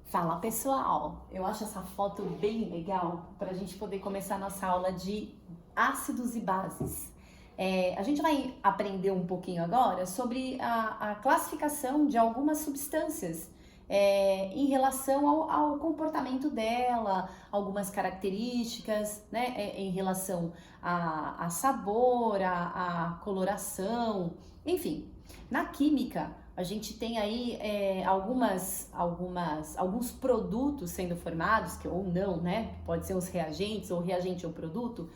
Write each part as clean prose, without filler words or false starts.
Fala pessoal, eu acho essa foto bem legal para a gente poder começar a nossa aula de ácidos e bases. A gente vai aprender um pouquinho agora sobre a classificação de algumas substâncias em relação ao comportamento dela, algumas características, né, em relação a sabor, a coloração, enfim. Na química, a gente tem aí alguns produtos sendo formados, ou não, né? Pode ser os reagentes, ou reagente ou produto,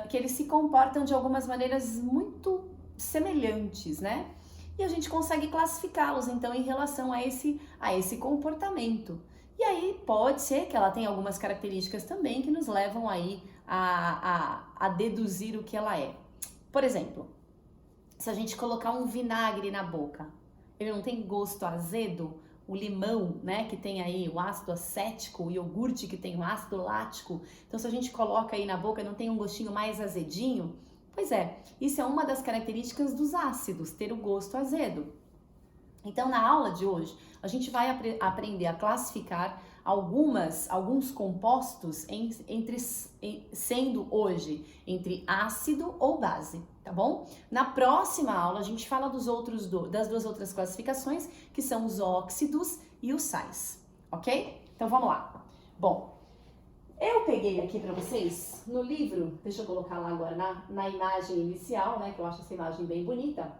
que eles se comportam de algumas maneiras muito semelhantes, né? E a gente consegue classificá-los, então, em relação a esse comportamento. E aí pode ser que ela tenha algumas características também que nos levam aí a deduzir o que ela é. Por exemplo, se a gente colocar um vinagre na boca, ele não tem gosto azedo? O limão, né, que tem aí o ácido acético, o iogurte que tem o ácido lático. Então, se a gente coloca aí na boca, não tem um gostinho mais azedinho? Pois é, isso é uma das características dos ácidos, ter o gosto azedo. Então, na aula de hoje, a gente vai aprender a classificar alguns compostos sendo hoje entre ácido ou base, tá bom? Na próxima aula, a gente fala das duas outras classificações, que são os óxidos e os sais, ok? Então, vamos lá. Bom, eu peguei aqui para vocês no livro, deixa eu colocar lá agora na imagem inicial, né, que eu acho essa imagem bem bonita.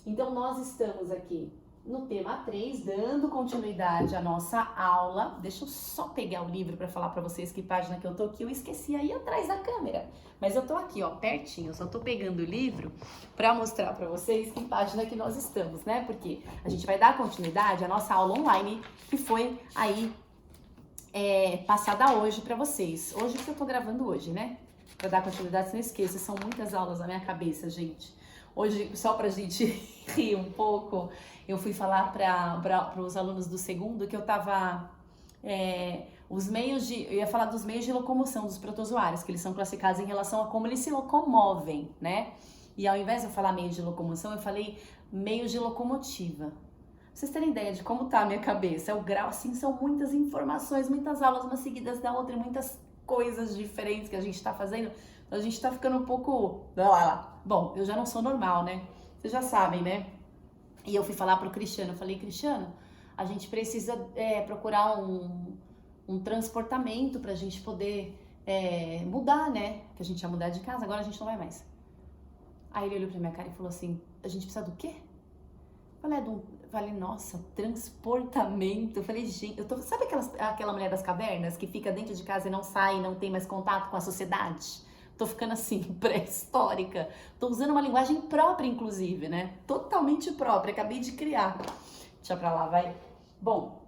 Então, nós estamos aqui no tema 3, dando continuidade à nossa aula. Deixa eu só pegar o livro para falar para vocês que página que eu tô aqui. Eu esqueci aí atrás da câmera, mas eu tô aqui, ó, pertinho. Eu só tô pegando o livro para mostrar para vocês que página que nós estamos, né? Porque a gente vai dar continuidade à nossa aula online que foi aí passada hoje para vocês. Hoje que eu tô gravando hoje, né? Para dar continuidade, não esqueça, são muitas aulas na minha cabeça, gente. Hoje, só pra gente rir um pouco, eu fui falar para os alunos do segundo que eu tava... eu ia falar dos meios de locomoção dos protozoários, que eles são classificados em relação a como eles se locomovem, né? E ao invés de eu falar meios de locomoção, eu falei meios de locomotiva. Pra vocês terem ideia de como tá a minha cabeça, é o grau, assim, são muitas informações, muitas aulas, umas seguidas da outra, muitas coisas diferentes que a gente tá fazendo. A gente tá ficando um pouco... Bom, eu já não sou normal, né? Vocês já sabem, né? E eu fui falar pro Cristiano, eu falei, Cristiano, a gente precisa procurar um transportamento pra gente poder mudar, né? Que a gente ia mudar de casa, agora a gente não vai mais. Aí ele olhou pra minha cara e falou assim, a gente precisa do quê? Falei, nossa, transportamento. Eu falei, gente, sabe aquela mulher das cavernas que fica dentro de casa e não sai, não tem mais contato com a sociedade? Tô ficando assim, pré-histórica. Tô usando uma linguagem própria, inclusive, né? Totalmente própria, acabei de criar. Deixa pra lá, vai. Bom,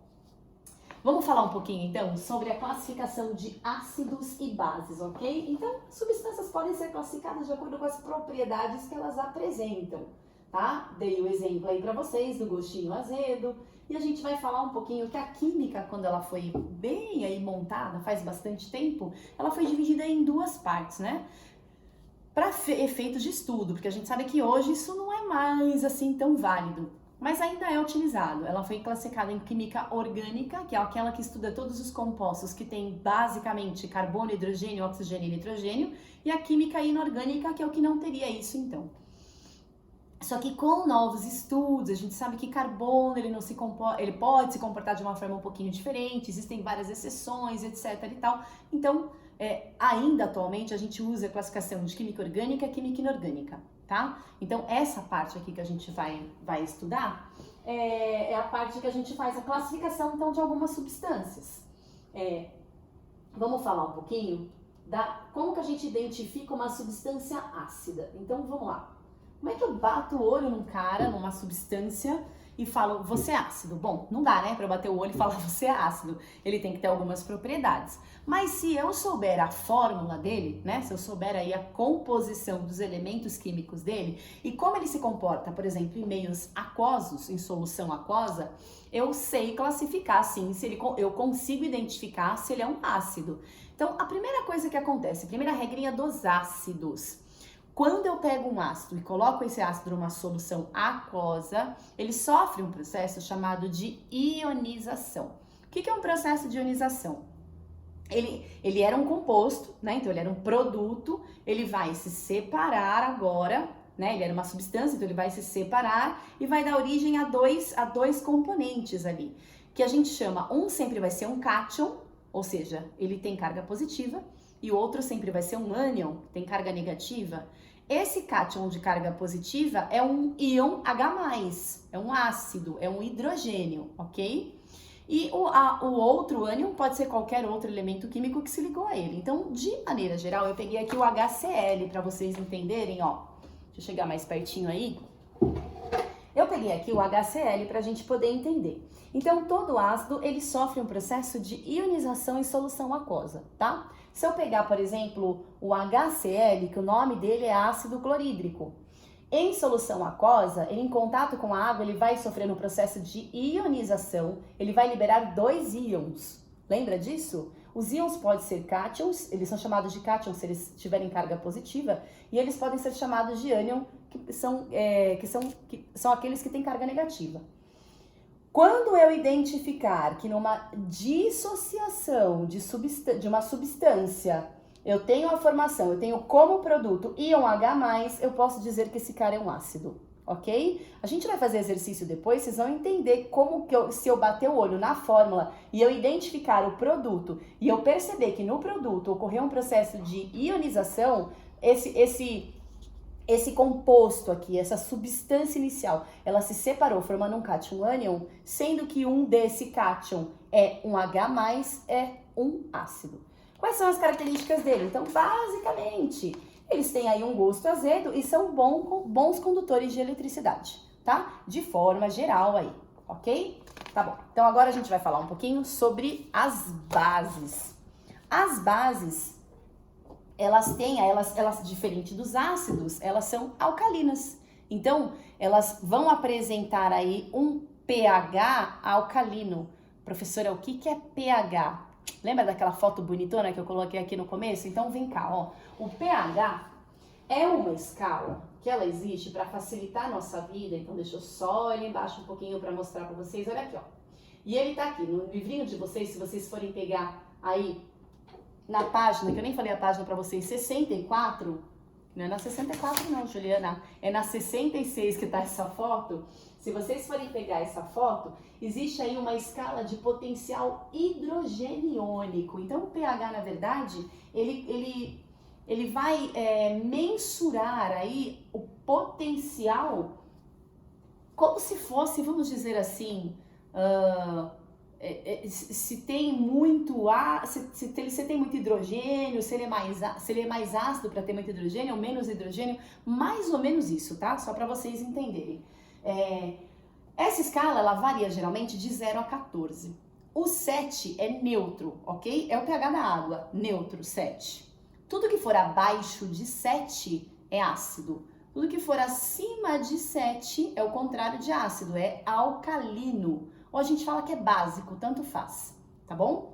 vamos falar um pouquinho, então, sobre a classificação de ácidos e bases, ok? Então, substâncias podem ser classificadas de acordo com as propriedades que elas apresentam, tá? Dei o exemplo aí pra vocês do gostinho azedo. E a gente vai falar um pouquinho que a química, quando ela foi bem aí montada, faz bastante tempo, ela foi dividida em duas partes, né? Para efeitos de estudo, porque a gente sabe que hoje isso não é mais assim tão válido, mas ainda é utilizado. Ela foi classificada em química orgânica, que é aquela que estuda todos os compostos que tem basicamente carbono, hidrogênio, oxigênio e nitrogênio, e a química inorgânica, que é o que não teria isso então. Só que com novos estudos, a gente sabe que carbono ele pode se comportar de uma forma um pouquinho diferente, existem várias exceções, etc e tal. Então, ainda atualmente a gente usa a classificação de química orgânica e química inorgânica, tá? Então, essa parte aqui que a gente vai estudar é a parte que a gente faz a classificação então de algumas substâncias. Vamos falar um pouquinho como que a gente identifica uma substância ácida. Então, vamos lá. Como é que eu bato o olho num cara, numa substância e falo, você é ácido? Bom, não dá, né, pra eu bater o olho e falar, você é ácido. Ele tem que ter algumas propriedades. Mas se eu souber a fórmula dele, né, se eu souber aí a composição dos elementos químicos dele e como ele se comporta, por exemplo, em meios aquosos, em solução aquosa, eu sei classificar, sim, eu consigo identificar se ele é um ácido. Então, a primeira coisa que acontece, a primeira regrinha dos ácidos... Quando eu pego um ácido e coloco esse ácido numa solução aquosa, ele sofre um processo chamado de ionização. O que é um processo de ionização? Ele era um composto, né? Então ele era um produto, ele vai se separar agora, né? Ele era uma substância, então ele vai se separar e vai dar origem a dois componentes ali, que a gente chama, um sempre vai ser um cátion, ou seja, ele tem carga positiva, e o outro sempre vai ser um ânion, que tem carga negativa. Esse cátion de carga positiva é um íon H+, é um ácido, é um hidrogênio, ok? E o outro ânion pode ser qualquer outro elemento químico que se ligou a ele. Então, de maneira geral, eu peguei aqui o HCl para vocês entenderem, ó. Deixa eu chegar mais pertinho aí. Eu peguei aqui o HCl para a gente poder entender. Então, todo ácido, ele sofre um processo de ionização em solução aquosa, tá? Se eu pegar, por exemplo, o HCl, que o nome dele é ácido clorídrico, em solução aquosa, ele em contato com a água, ele vai sofrer um processo de ionização, ele vai liberar 2 íons. Lembra disso? Os íons podem ser cátions, eles são chamados de cátions se eles tiverem carga positiva, e eles podem ser chamados de ânion, que são aqueles que têm carga negativa. Quando eu identificar que numa dissociação de uma substância eu tenho a formação, eu tenho como produto íon H+, eu posso dizer que esse cara é um ácido, ok? A gente vai fazer exercício depois, vocês vão entender como que se eu bater o olho na fórmula e eu identificar o produto e eu perceber que no produto ocorreu um processo de ionização, esse composto aqui, essa substância inicial, ela se separou formando um cátion ânion, sendo que um desse cátion é um H+, é um ácido. Quais são as características dele? Então, basicamente, eles têm aí um gosto azedo e são bons condutores de eletricidade, tá? De forma geral aí, ok? Tá bom. Então, agora a gente vai falar um pouquinho sobre as bases. As bases, elas diferente dos ácidos, elas são alcalinas. Então, elas vão apresentar aí um pH alcalino. Professora, o que é pH? Lembra daquela foto bonitona que eu coloquei aqui no começo? Então vem cá, ó. O pH é uma escala que ela existe para facilitar a nossa vida. Então deixa eu só olhar embaixo um pouquinho para mostrar para vocês. Olha aqui, ó. E ele tá aqui no livrinho de vocês, se vocês forem pegar aí na página, que eu nem falei a página para vocês, 64. Não é na 64 não, Juliana. É na 66 que tá essa foto. Se vocês forem pegar essa foto, existe aí uma escala de potencial hidrogeniônico. Então, o pH, na verdade, ele vai mensurar aí o potencial como se fosse, vamos dizer assim, se tem muito ar, se tem muito hidrogênio, se ele é mais ácido para ter muito hidrogênio ou menos hidrogênio, mais ou menos isso, tá? Só para vocês entenderem. Essa escala, ela varia geralmente de 0 a 14. O 7 é neutro, ok? É o pH da água, neutro, 7. Tudo que for abaixo de 7 é ácido. Tudo que for acima de 7 é o contrário de ácido, é alcalino. Ou a gente fala que é básico, tanto faz, tá bom?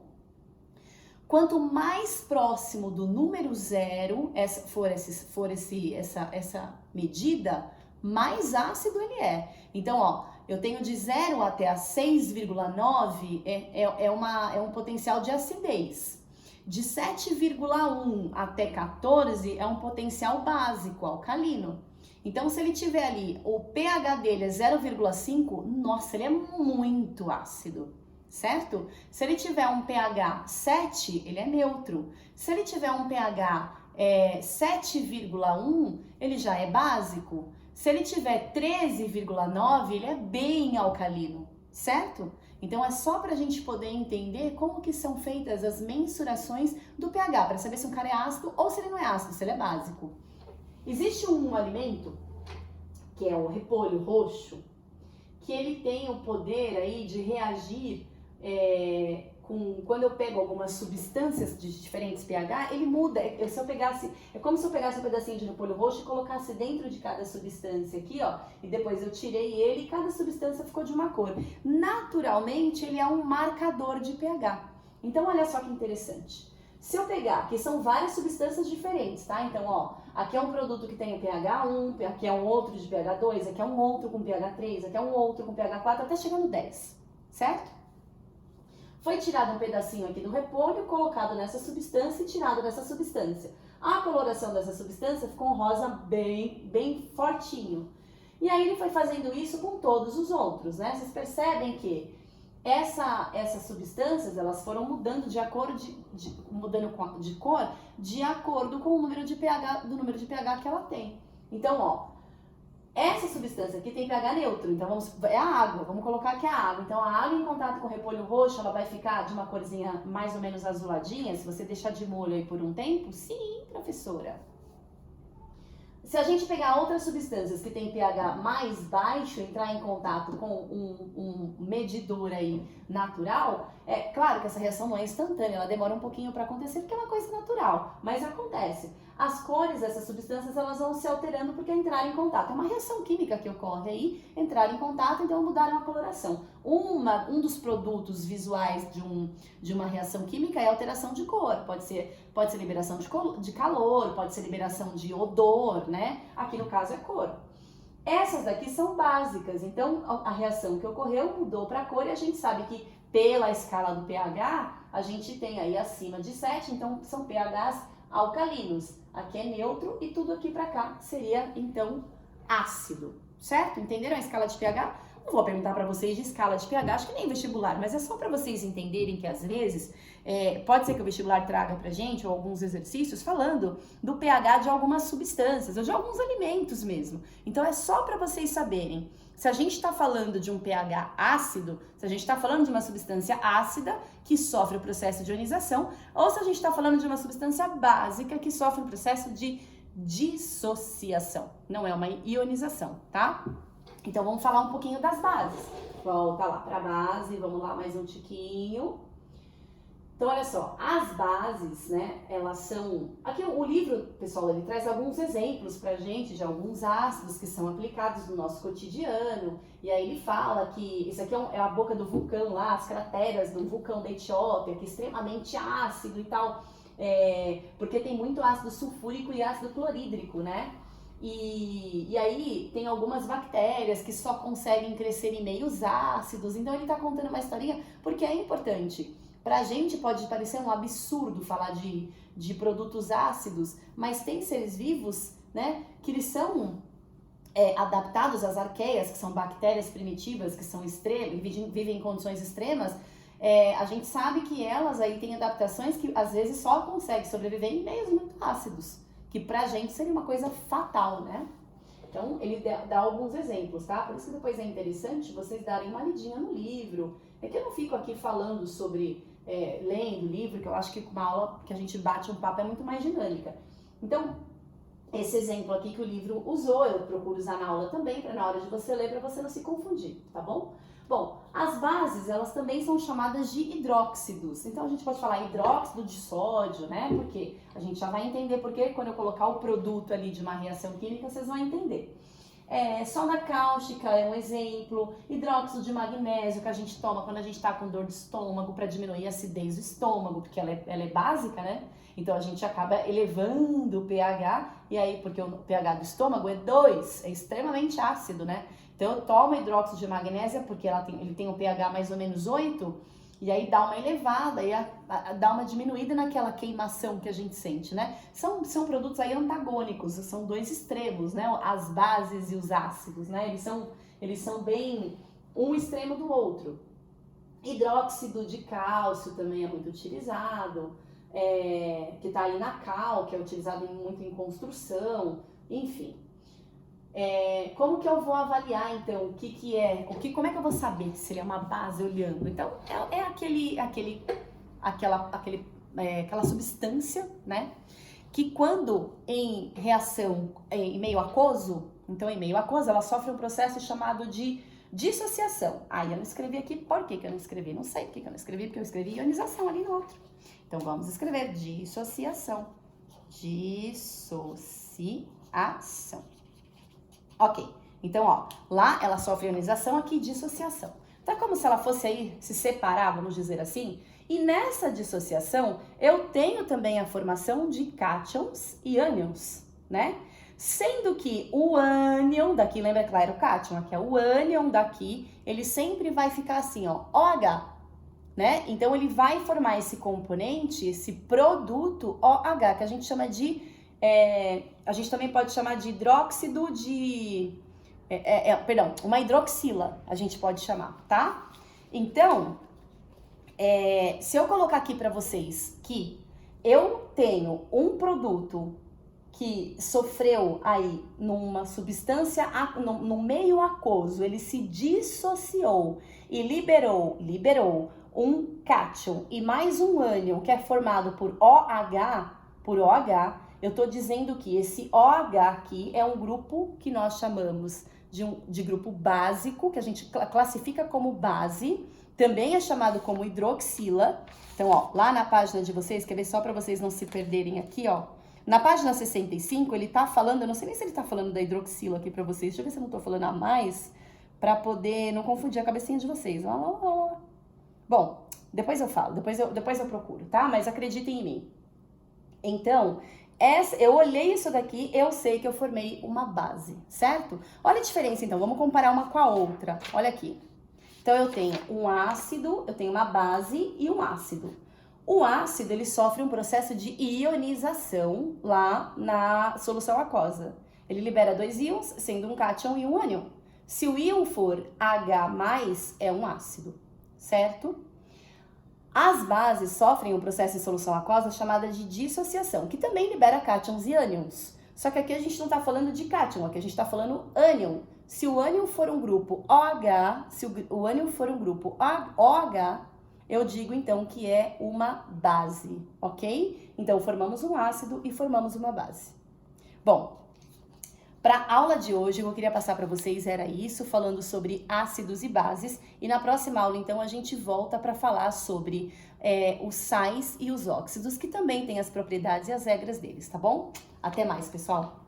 Quanto mais próximo do número 0 for essa medida, mais ácido ele é. Então, ó, eu tenho de 0 até a 6,9 é um potencial de acidez. De 7,1 até 14 é um potencial básico, alcalino. Então, se ele tiver ali, o pH dele é 0,5, nossa, ele é muito ácido, certo? Se ele tiver um pH 7, ele é neutro. Se ele tiver um pH 7,1, ele já é básico. Se ele tiver 13,9, ele é bem alcalino, certo? Então, é só para a gente poder entender como que são feitas as mensurações do pH, para saber se um cara é ácido ou se ele não é ácido, se ele é básico. Existe um alimento, que é o repolho roxo, que ele tem o poder aí de reagir quando eu pego algumas substâncias de diferentes pH, ele muda. É como se eu pegasse um pedacinho de repolho roxo e colocasse dentro de cada substância aqui, ó, e depois eu tirei ele e cada substância ficou de uma cor. Naturalmente, ele é um marcador de pH. Então, olha só que interessante. Se eu pegar, que são várias substâncias diferentes, tá? Então, ó, aqui é um produto que tem o pH 1, aqui é um outro de pH 2, aqui é um outro com pH 3, aqui é um outro com pH 4, até chegar no 10, certo? Foi tirado um pedacinho aqui do repolho, colocado nessa substância e tirado dessa substância. A coloração dessa substância ficou um rosa bem fortinho. E aí ele foi fazendo isso com todos os outros, né? Vocês percebem que essas substâncias, elas foram mudando de acordo mudando de cor de acordo com o número de pH que ela tem. Então, ó, essa substância aqui tem pH neutro, então é a água, vamos colocar aqui a água. Então a água em contato com o repolho roxo, ela vai ficar de uma corzinha mais ou menos azuladinha, se você deixar de molho aí por um tempo? Sim, professora. Se a gente pegar outras substâncias que tem pH mais baixo, entrar em contato com um medidor aí natural, é claro que essa reação não é instantânea, ela demora um pouquinho para acontecer porque é uma coisa natural, mas acontece. As cores dessas substâncias, elas vão se alterando porque entraram em contato. É uma reação química que ocorre aí, entraram em contato, então mudaram a coloração. Um dos produtos visuais de uma reação química é a alteração de cor. Pode ser liberação de calor, pode ser liberação de odor, né? Aqui no caso é cor. Essas daqui são básicas, então a reação que ocorreu mudou para a cor e a gente sabe que pela escala do pH, a gente tem aí acima de 7, então são pHs alcalinos. Aqui é neutro e tudo aqui pra cá seria, então, ácido, certo? Entenderam a escala de pH? Não vou perguntar pra vocês de escala de pH, acho que nem vestibular, mas é só pra vocês entenderem que às vezes, pode ser que o vestibular traga pra gente ou alguns exercícios falando do pH de algumas substâncias ou de alguns alimentos mesmo. Então é só pra vocês saberem. Se a gente está falando de um pH ácido, se a gente está falando de uma substância ácida que sofre o processo de ionização, ou se a gente está falando de uma substância básica que sofre o processo de dissociação. Não é uma ionização, tá? Então vamos falar um pouquinho das bases. Volta lá para a base, vamos lá mais um tiquinho. Então, olha só, as bases, né, elas são... Aqui o livro, pessoal, ele traz alguns exemplos pra gente de alguns ácidos que são aplicados no nosso cotidiano. E aí ele fala que isso aqui é a boca do vulcão lá, as crateras do vulcão da Etiópia, que é extremamente ácido e tal, porque tem muito ácido sulfúrico e ácido clorídrico, né? E aí tem algumas bactérias que só conseguem crescer em meios ácidos. Então ele tá contando uma historinha porque é importante. Pra gente pode parecer um absurdo falar de produtos ácidos, mas tem seres vivos, né, que eles são adaptados às arqueias, que são bactérias primitivas, que são extremas, vivem em condições extremas. A gente sabe que elas aí têm adaptações que às vezes só conseguem sobreviver em meios muito ácidos, que pra gente seria uma coisa fatal, né? Então, ele dá alguns exemplos, tá? Por isso que depois é interessante vocês darem uma lidinha no livro. É que eu não fico aqui falando sobre... lendo o livro, que eu acho que uma aula que a gente bate um papo é muito mais dinâmica. Então, esse exemplo aqui que o livro usou, eu procuro usar na aula também, para na hora de você ler, para você não se confundir, tá bom? Bom, as bases, elas também são chamadas de hidróxidos. Então, a gente pode falar hidróxido de sódio, né? Porque a gente já vai entender porque quando eu colocar o produto ali de uma reação química, vocês vão entender. Soda cáustica é um exemplo, hidróxido de magnésio que a gente toma quando a gente tá com dor de estômago para diminuir a acidez do estômago, porque ela é básica, né? Então a gente acaba elevando o pH, e aí, porque o pH do estômago é 2, é extremamente ácido, né? Então eu tomo hidróxido de magnésio porque ele tem um pH mais ou menos 8, e aí dá uma elevada e dá uma diminuída naquela queimação que a gente sente, né? São produtos aí antagônicos, são dois extremos, né? As bases e os ácidos, né? Eles são bem um extremo do outro. Hidróxido de cálcio também é muito utilizado, que tá aí na cal, que é utilizado muito em construção, enfim. Como que eu vou avaliar, então, como é que eu vou saber se ele é uma base olhando? Então, aquela substância, né, que quando em reação em meio aquoso, então em meio aquoso, ela sofre um processo chamado de dissociação. Aí eu não escrevi aqui, por que eu não escrevi? Não sei por que eu não escrevi, porque eu escrevi ionização ali no outro. Então, vamos escrever dissociação. Dissociação. Ok, então, ó, lá ela sofre ionização, aqui dissociação. Então, é como se ela fosse aí se separar, vamos dizer assim. E nessa dissociação, eu tenho também a formação de cátions e ânions, né? Sendo que o ânion daqui, lembra que lá era o cátion? Aqui é o ânion daqui, ele sempre vai ficar assim, ó, OH. né? Então ele vai formar esse componente, esse produto OH, que a gente chama de, a gente também pode chamar de hidróxido de, perdão, uma hidroxila, a gente pode chamar, tá? Então, se eu colocar aqui para vocês que eu tenho um produto que sofreu aí numa substância, no meio aquoso, ele se dissociou e liberou um cátion e mais um ânion que é formado por OH, eu tô dizendo que esse OH aqui é um grupo que nós chamamos de grupo básico, que a gente classifica como base, também é chamado como hidroxila. Então, ó, lá na página de vocês, quer ver só para vocês não se perderem aqui, ó. Na página 65, ele tá falando, eu não sei nem se ele tá falando da hidroxila aqui pra vocês, deixa eu ver se eu não tô falando a mais, pra poder não confundir a cabecinha de vocês. Bom, depois eu falo, depois eu procuro, tá? Mas acreditem em mim. Então, eu olhei isso daqui, eu sei que eu formei uma base, certo? Olha a diferença, então, vamos comparar uma com a outra. Olha aqui. Então, eu tenho um ácido, eu tenho uma base e um ácido. O ácido, ele sofre um processo de ionização lá na solução aquosa. Ele libera 2 íons, sendo um cátion e um ânion. Se o íon for H+, é um ácido, certo? As bases sofrem um processo em solução aquosa chamada de dissociação, que também libera cátions e ânions. Só que aqui a gente não está falando de cátion, aqui a gente está falando ânion. Se o ânion for um grupo OH, se o ânion for um grupo OH, eu digo então que é uma base, ok? Então formamos um ácido e formamos uma base. Bom, para a aula de hoje eu queria passar para vocês era isso, falando sobre ácidos e bases. E na próxima aula então a gente volta para falar sobre os sais e os óxidos, que também têm as propriedades e as regras deles, tá bom? Até mais, pessoal!